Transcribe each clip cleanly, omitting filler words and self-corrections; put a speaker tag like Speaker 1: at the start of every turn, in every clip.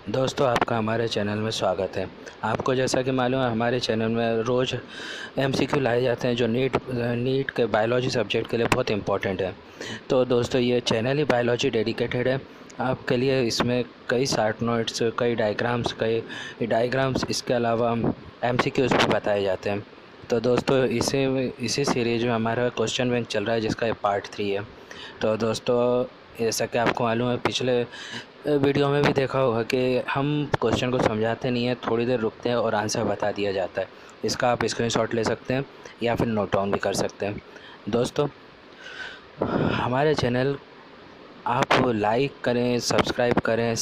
Speaker 1: दोस्तों, आपका हमारे चैनल में स्वागत है। आपको जैसा कि मालूम है, हमारे चैनल में रोज़ एमसीक्यू लाए जाते हैं जो नीट के बायोलॉजी सब्जेक्ट के लिए बहुत इंपॉर्टेंट है। तो दोस्तों, ये चैनल ही बायोलॉजी डेडिकेटेड है आपके लिए। इसमें कई शार्ट नोट्स, कई डायग्राम्स इसके अलावा एमसीक्यूज़ भी बताए जाते हैं। तो दोस्तों, इसी सीरीज़ में हमारा क्वेश्चन बैंक चल रहा है, जिसका ये पार्ट 3 है। तो दोस्तों, जैसा कि आपको मालूम है, पिछले वीडियो में भी देखा होगा कि हम क्वेश्चन को समझाते नहीं हैं, थोड़ी देर रुकते हैं और आंसर बता दिया जाता है। इसका आप स्क्रीनशॉट ले सकते हैं या फिर नोट डाउन भी कर सकते हैं। दोस्तों, हमारे चैनल आप लाइक करें, सब्सक्राइब करें,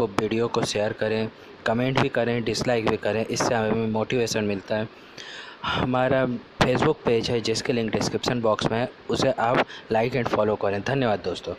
Speaker 1: वीडियो को शेयर करें, कमेंट भी करें, डिसलाइक भी करें। इससे हमें मोटिवेशन मिलता है। हमारा फेसबुक पेज है जिसके लिंक डिस्क्रिप्शन बॉक्स में है, उसे आप लाइक एंड फॉलो करें। धन्यवाद दोस्तों।